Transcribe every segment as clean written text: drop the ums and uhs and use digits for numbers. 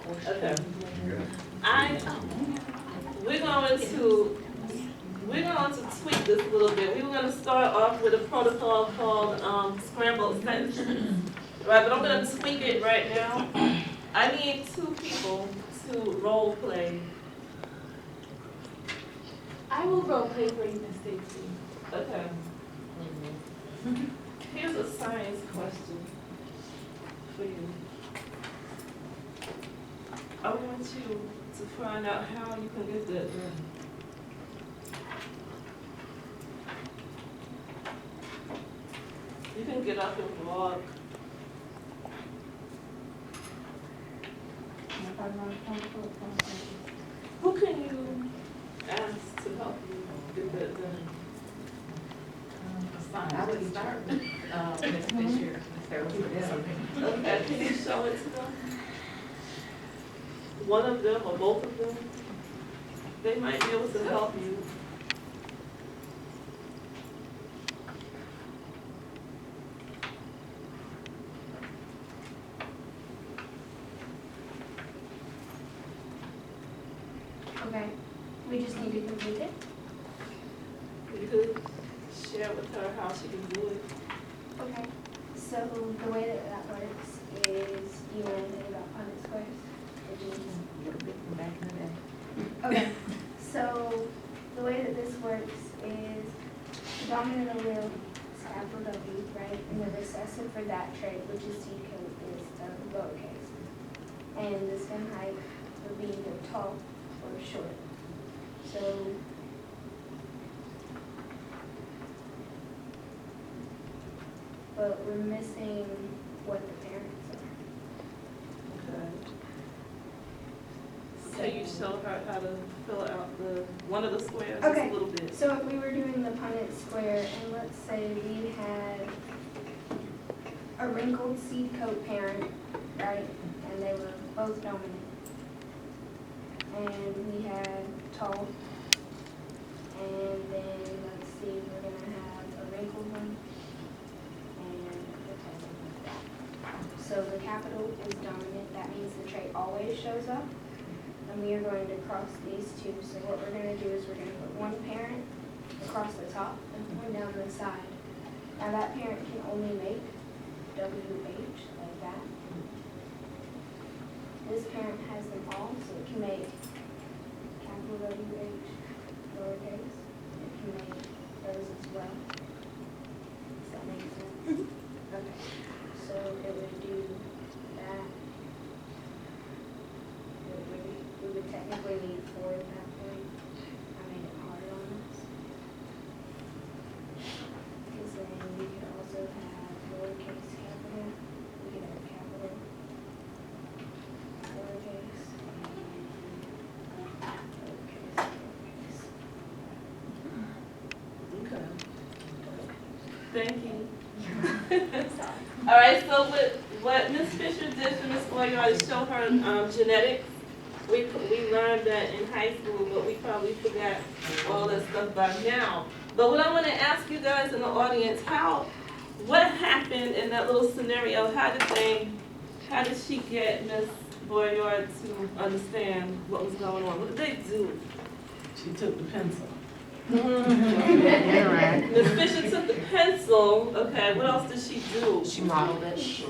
Okay. We're going to tweak this a little bit. We were going to start off with a protocol called scrambled sentences, right? But I'm going to tweak it right now. I need 2 people to role play. I will role play for you, Miss Stacy. Okay. Here's a science question for you. I want you to find out how you can get that done. You can get up and walk. Who can you ask to help you get that done? I would start with Ms. Fisher, if there was something. Okay, can you show it to them? One of them or both of them? They might be able to help you. Okay, we just need to complete it. You could share with her how she can do it. Okay, so the way that works is you know anything about Punnett squares? Back in the day. Okay, so the way that this works is the dominant allele is capital W, right? And the recessive for that trait, which is C code, is lowercase. And the stem height would be either tall or short. So but we're missing what the parents are. Okay. Can you show her how to fill out one of the squares just Okay. a little bit? So if we were doing the Punnett square, and let's say we had a wrinkled seed coat parent, right? And they were both dominant. And we had tall. And then, let's see, we're gonna have a wrinkled one. And a tall one. So the capital is dominant, that means the trait always shows up. And we are going to cross these 2. So what we're going to do is we're going to put one parent across the top and one down the side. Now that parent can only make WH like that. This parent has them all, so it can make capital WH, lowercase. It can make those as well. Does that make sense? Okay. So it would do that. We would technically need 4 at that point. I made it harder on us. Because then we could also have lowercase capital. We could have capital, lowercase, and lowercase. Okay. Thank you. All right, so what Ms. Fisher did for Ms. Boyard is show her genetics. We learned that in high school, but we probably forgot all that stuff by now. But what I want to ask you guys in the audience, what happened in that little scenario? How did she get Ms. Boyard to understand what was going on? What did they do? She took the pencil. Ms. Fisher took the pencil. Okay, what else did she do? She modeled it. She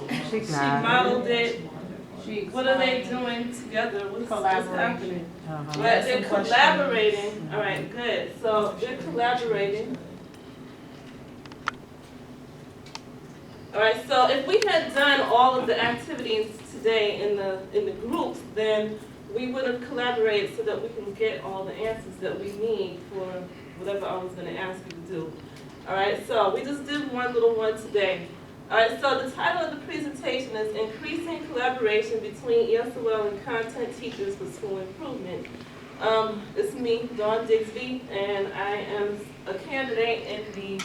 modeled it. What are they doing together? What's happening? Right, they're collaborating. All right, good. So they're collaborating. All right. So if we had done all of the activities today in the groups, then we would have collaborated so that we can get all the answers that we need for whatever I was going to ask you to do. All right. So we just did one little one today. All right, so the title of the presentation is Increasing Collaboration Between ESOL and Content Teachers for School Improvement. It's me, Dawn Digsby, and I am a candidate in the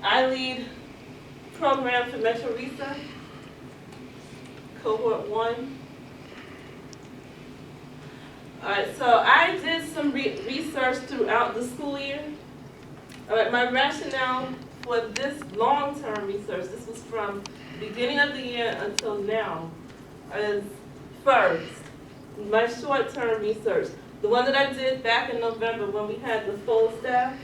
iLead program for Metro Risa, Cohort 1. All right, so I did some research throughout the school year. All right, my rationale for this long-term research, this was from the beginning of the year until now, is first, my short-term research, the one that I did back in November when we had the full staff,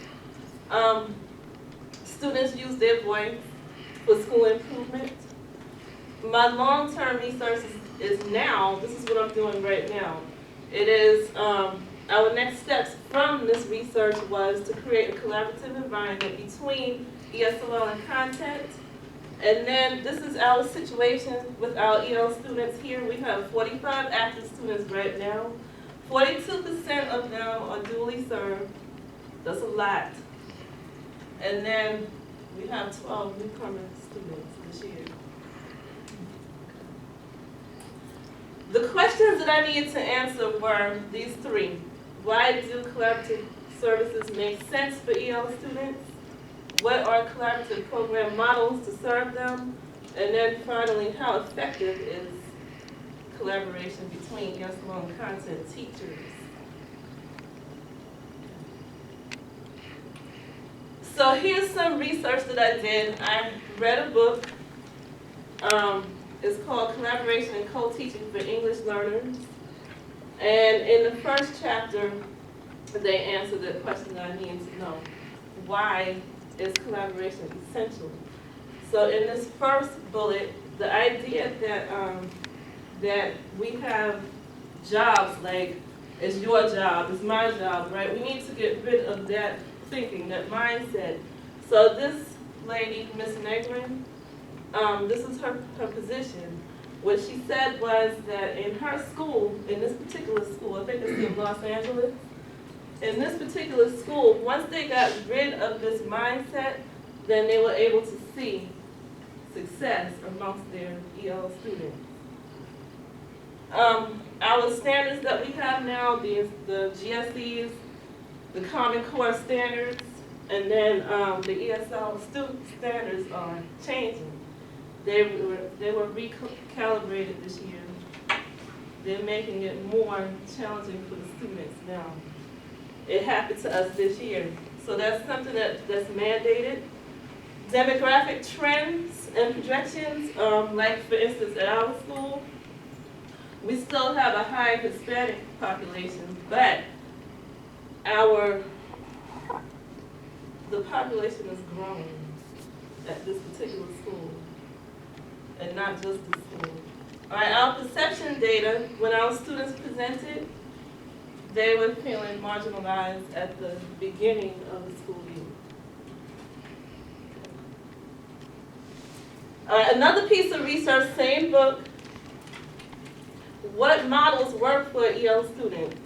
students use their voice for school improvement. My long-term research is now, this is what I'm doing right now. It is, our next steps from this research was to create a collaborative environment between ESOL and content. And then this is our situation with our EL students here. We have 45 active students right now. 42% of them are dually served. That's a lot. And then we have 12 newcomer students this year. The questions that I needed to answer were these three. Why do collaborative services make sense for EL students? What are collaborative program models to serve them? And then finally, how effective is collaboration between ESOL and content teachers? So here's some research that I did. I read a book. It's called Collaboration and Co-Teaching for English Learners. And in the first chapter, they answer the question that I needed to know. Why is collaboration essential? So in this first bullet, the idea that we have jobs, like it's your job, it's my job, right? We need to get rid of that thinking, that mindset. So this lady, Miss Negrin, this is her position. What she said was that in her school, in this particular school, I think it's in Los Angeles, in this particular school, once they got rid of this mindset, then they were able to see success amongst their EL students. Our standards that we have now, the GSEs, the Common Core standards, and then the ESL student standards are changing. They were recalibrated this year. They're making it more challenging for the students now. It happened to us this year. So that's something that's mandated. Demographic trends and projections, like for instance at our school, we still have a high Hispanic population, but the population is growing at this particular school, and not just the school. All right, our perception data, when our students presented, they were feeling marginalized at the beginning of the school year. Another piece of research, same book, what models work for EL students?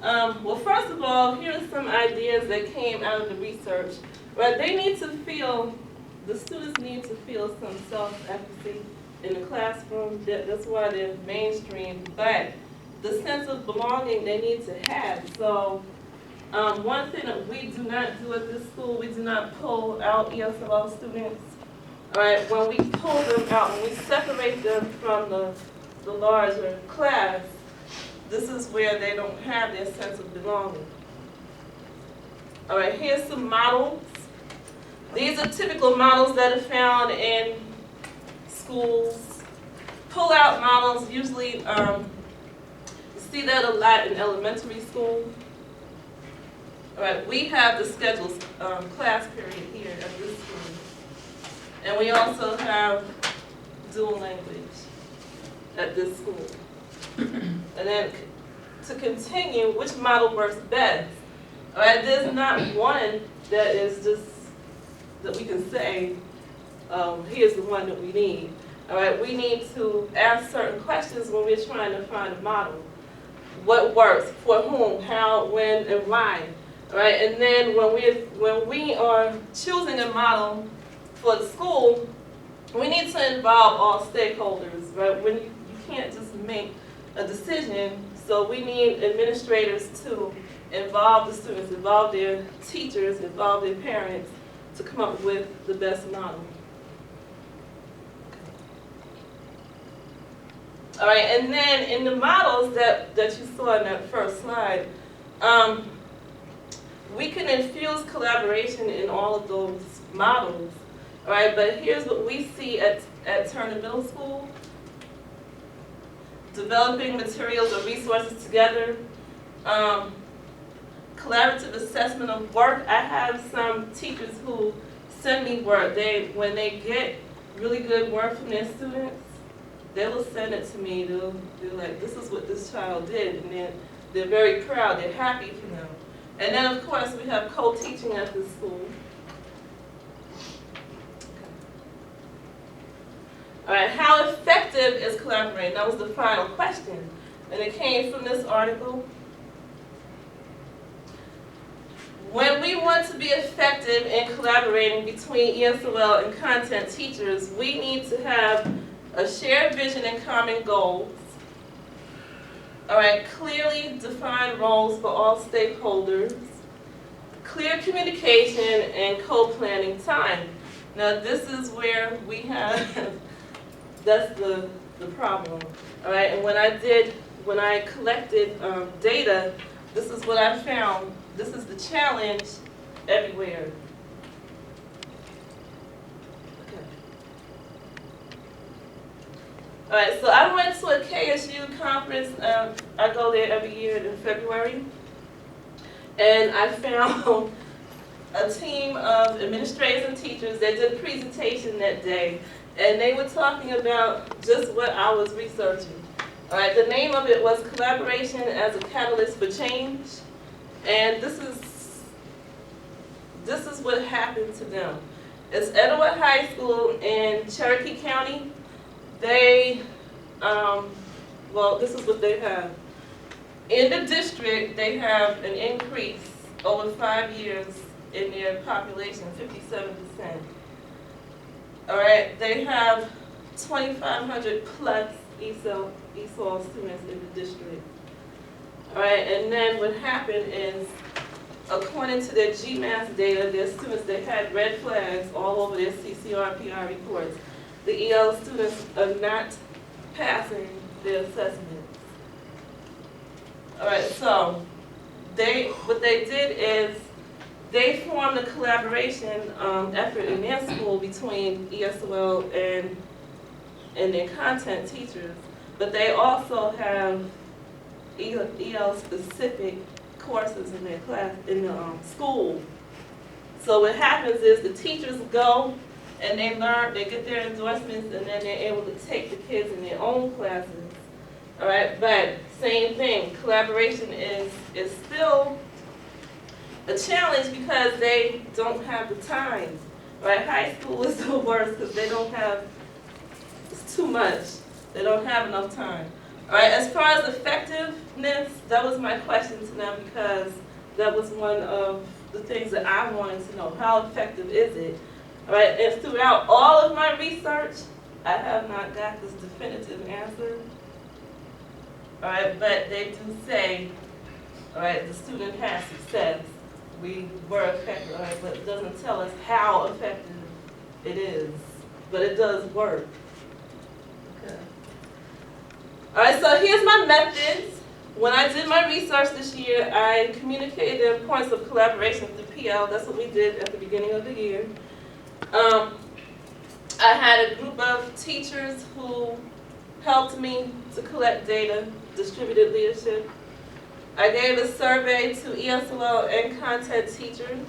Well, first of all, here are some ideas that came out of the research. Right, they need to feel, the students need to feel some self-efficacy in the classroom. That's why they're mainstream. But the sense of belonging they need to have. So one thing that we do not do at this school, we do not pull out ESOL students. All right, when we pull them out, when we separate them from the larger class, this is where they don't have their sense of belonging. All right, here's some models. These are typical models that are found in schools. Pull-out models, usually you see that a lot in elementary school. All right, we have the scheduled class period here at this school. And we also have dual language at this school. And then to continue, which model works best? All right, there's not one that is just, that we can say, here's the one that we need. All right, we need to ask certain questions when we're trying to find a model. What works, for whom, how, when, and why. All right, and then when we are choosing a model for the school, we need to involve all stakeholders, right? When you can't just make a decision, so we need administrators to involve the students, involve their teachers, involve their parents to come up with the best model. All right, and then in the models that you saw in that first slide, we can infuse collaboration in all of those models. All right, but here's what we see at Turner Middle School. developing materials or resources together, collaborative assessment of work. I have some teachers who send me work. When they get really good work from their students, they will send it to me. They're like, this is what this child did, and they're very proud. They're happy for them. And then, of course, we have co-teaching at the school. All right, how effective is collaborating? That was the final question. And it came from this article. When we want to be effective in collaborating between ESOL and content teachers, we need to have a shared vision and common goals. All right, clearly defined roles for all stakeholders, clear communication, and co-planning time. Now, this is where we have, that's the problem. All right, and when I collected data, this is what I found. This is the challenge everywhere. Okay. All right, so I went to a KSU conference. I go there every year in February. And I found a team of administrators and teachers that did a presentation that day. And they were talking about just what I was researching. All right, the name of it was Collaboration as a Catalyst for Change. And this is what happened to them. It's Etowah High School in Cherokee County. They, well, this is what they have. In the district, they have an increase over 5 years in their population, 57%. All right, they have 2,500 plus ESOL students in the district. All right, and then what happened is, according to their GMAS data, their students, they had red flags all over their CCR/PR reports. The EL students are not passing their assessments. All right, so what they did is they formed a collaboration effort in their school between ESOL and their content teachers, but they also have EL-specific courses in their class, in the school. So what happens is the teachers go and they learn, they get their endorsements, and then they're able to take the kids in their own classes. All right, but same thing, collaboration is still a challenge because they don't have the time. All right, high school is the worst because they don't have, it's too much. They don't have enough time. All right, as far as effectiveness, that was my question to them because that was one of the things that I wanted to know. How effective is it? All right, and throughout all of my research, I have not got this definitive answer. All right, but they do say, all right, the student had success. We were effective, all right, but it doesn't tell us how effective it is, but it does work. Okay. All right, so here's my methods. When I did my research this year, I communicated the importance of collaboration through PL. That's what we did at the beginning of the year. I had a group of teachers who helped me to collect data, distributed leadership. I gave a survey to ESOL and content teachers,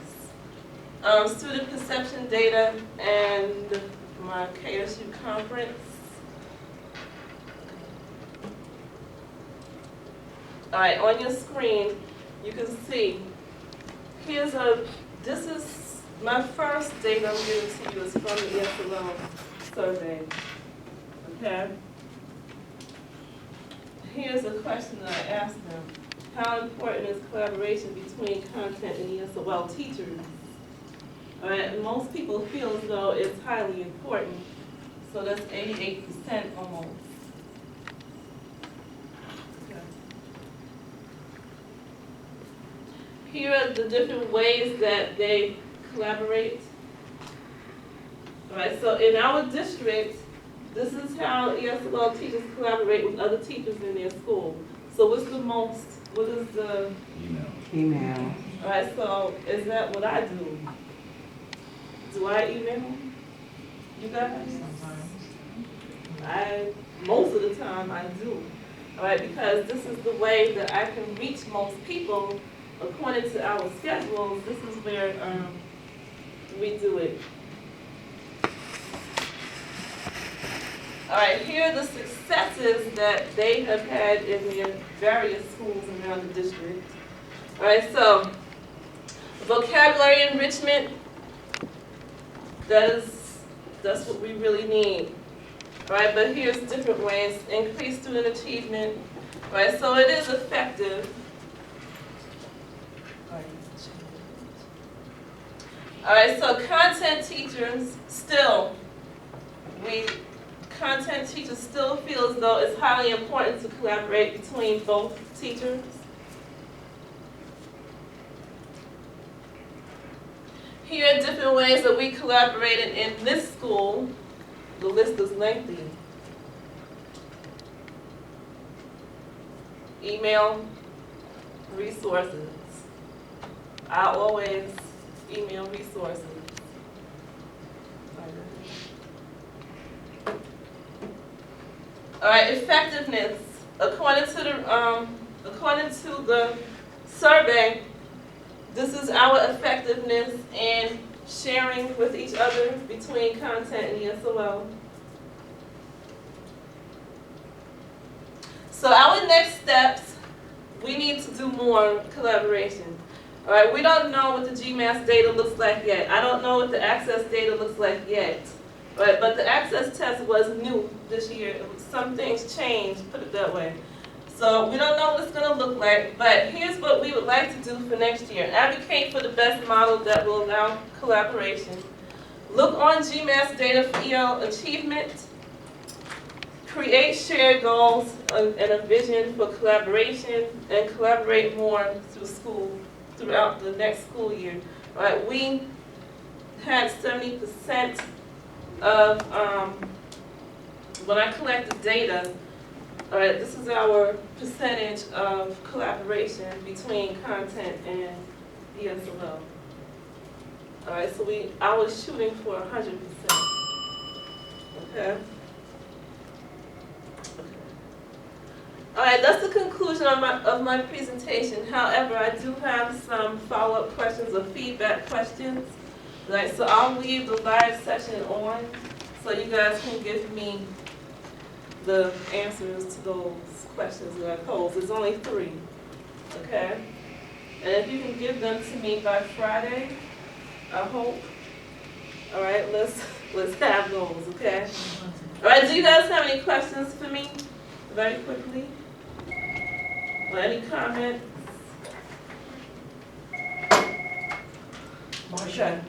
student perception data, and my KSU conference. All right, on your screen, you can see, this is my first data I'm giving to you is from the ESOL survey, okay? Here's a question that I asked them. How important is collaboration between content and ESOL teachers? All right, and most people feel as though it's highly important, so that's 88% almost. Here are the different ways that they collaborate. All right, so in our district, this is how ESOL teachers collaborate with other teachers in their school. So what is the... Email. All right, so is that what I do? Do I email you guys? Sometimes. Most of the time I do. all right, because this is the way that I can reach most people according to our schedules. This is where we do it. All right, here are the successes that they have had in their various schools around the district. All right, so vocabulary enrichment, that's what we really need. All right, but here's different ways. Increase student achievement. All right, so it is effective. All right, so content teachers still feel as though it's highly important to collaborate between both teachers. Here are different ways that we collaborated in this school. The list is lengthy. Email, resources. I always email resources. All right, effectiveness. According to the survey, this is our effectiveness in sharing with each other between content and ESOL. So our next steps, we need to do more collaboration. All right, we don't know what the GMAS data looks like yet. I don't know what the access data looks like yet. Right, but the access test was new this year. Some things changed, put it that way. So we don't know what it's going to look like, but here's what we would like to do for next year. Advocate for the best model that will allow collaboration. Look on GMAS data for EL achievement. Create shared goals and a vision for collaboration, and collaborate more throughout the next school year. All right, we had 70% of, when I collected data, all right, this is our percentage of collaboration between content and ESOL. All right, so I was shooting for 100%. Okay. All right, that's the conclusion of my presentation. However, I do have some follow-up questions or feedback questions. Right, so I'll leave the live session on so you guys can give me the answers to those questions that I posed. There's only 3, okay? And if you can give them to me by Friday, I hope. All right, let's have those, okay? All right, do you guys have any questions for me very quickly? Or any comments? Marsha,